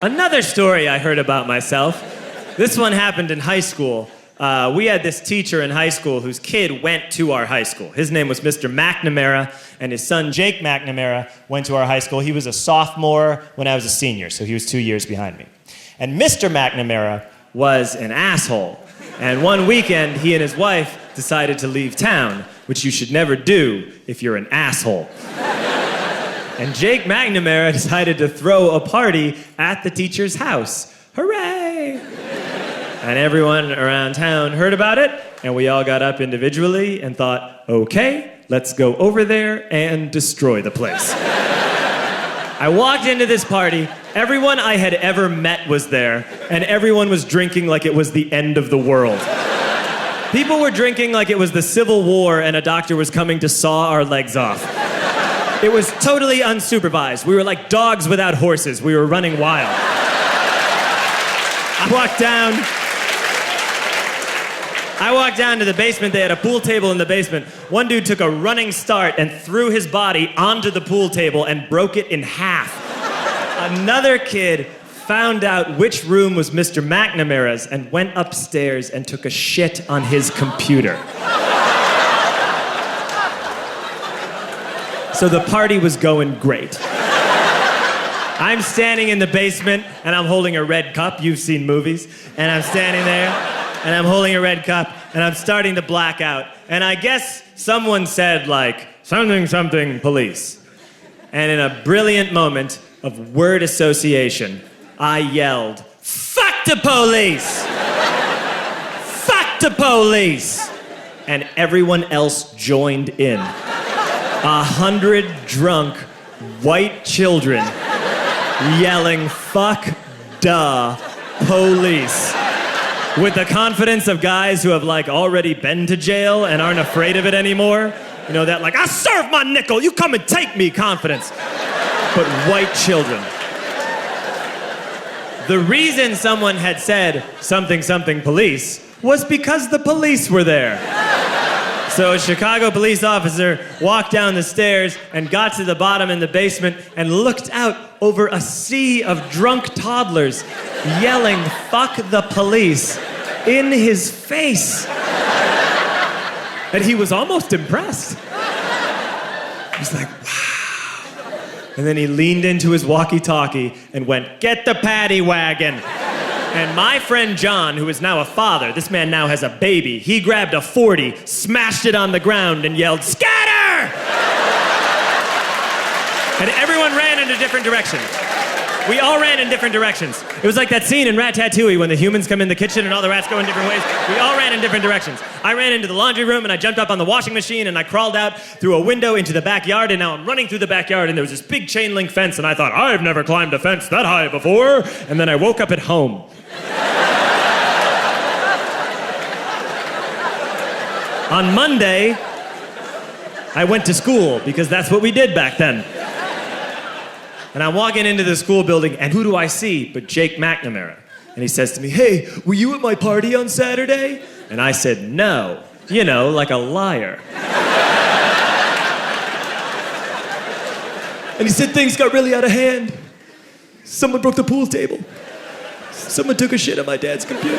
Another story I heard about myself. This one happened in high school. We had this teacher in high school whose kid went to our high school. His name was Mr. McNamara, and his son Jake McNamara went to our high school. He was a sophomore when I was a senior, so he was 2 years behind me. And Mr. McNamara was an asshole. And one weekend, he and his wife decided to leave town, which you should never do if you're an asshole. And Jake McNamara decided to throw a party at the teacher's house. Hooray! And everyone around town heard about it, and we all got up individually and thought, okay, let's go over there and destroy the place. I walked into this party, everyone I had ever met was there, and everyone was drinking like it was the end of the world. People were drinking like it was the Civil War and a doctor was coming to saw our legs off. It was totally unsupervised. We were like dogs without horses. We were running wild. I walked down to the basement. They had a pool table in the basement. One dude took a running start and threw his body onto the pool table and broke it in half. Another kid found out which room was Mr. McNamara's and went upstairs and took a shit on his computer. So the party was going great. I'm standing in the basement and I'm holding a red cup. You've seen movies. And I'm standing there and I'm holding a red cup and I'm starting to black out. And I guess someone said like, something, something, police. And in a brilliant moment of word association, I yelled, fuck the police! Fuck the police! And everyone else joined in. 100 drunk white children yelling, fuck the police. With the confidence of guys who have like already been to jail and aren't afraid of it anymore. You know, that like, I serve my nickel, you come and take me confidence. But white children. The reason someone had said something, something police was because the police were there. So a Chicago police officer walked down the stairs and got to the bottom in the basement and looked out over a sea of drunk toddlers yelling, fuck the police, in his face. And he was almost impressed. He was like, wow. And then he leaned into his walkie-talkie and went, get the paddy wagon. And my friend John, who is now a father, this man now has a baby, he grabbed a 40, smashed it on the ground, and yelled, scatter! And everyone ran in a different direction. We all ran in different directions. It was like that scene in Ratatouille when the humans come in the kitchen and all the rats go in different ways. We all ran in different directions. I ran into the laundry room and I jumped up on the washing machine and I crawled out through a window into the backyard, and now I'm running through the backyard and there was this big chain link fence and I thought, I've never climbed a fence that high before. And then I woke up at home. On Monday, I went to school because that's what we did back then. And I'm walking into the school building, and who do I see but Jake McNamara? And he says to me, hey, were you at my party on Saturday? And I said, no. You know, like a liar. And he said things got really out of hand. Someone broke the pool table. Someone took a shit on my dad's computer.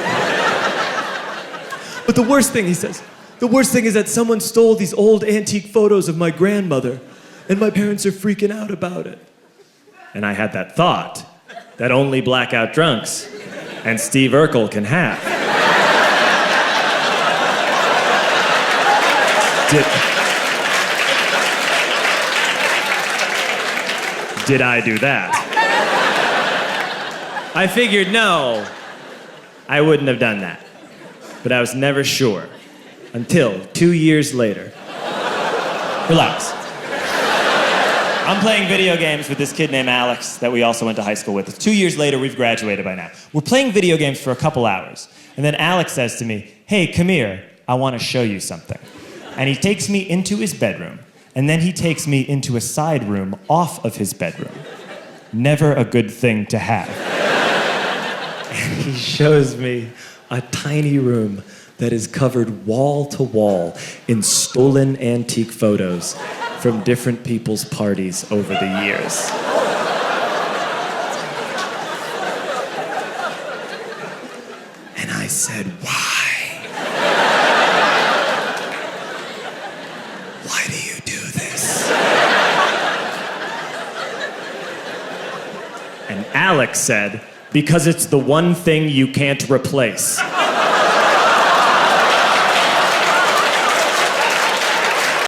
But the worst thing, he says, the worst thing is that someone stole these old antique photos of my grandmother, and my parents are freaking out about it. And I had that thought that only blackout drunks and Steve Urkel can have. Did I do that? I figured, no, I wouldn't have done that. But I was never sure until 2 years later. Relax. I'm playing video games with this kid named Alex that we also went to high school with. 2 years later, we've graduated by now. We're playing video games for a couple hours. And then Alex says to me, hey, come here, I want to show you something. And he takes me into his bedroom. And then he takes me into a side room off of his bedroom. Never a good thing to have. And he shows me a tiny room that is covered wall to wall in stolen antique photos from different people's parties over the years. said, why? Why do you do this? And Alex said, because it's the one thing you can't replace.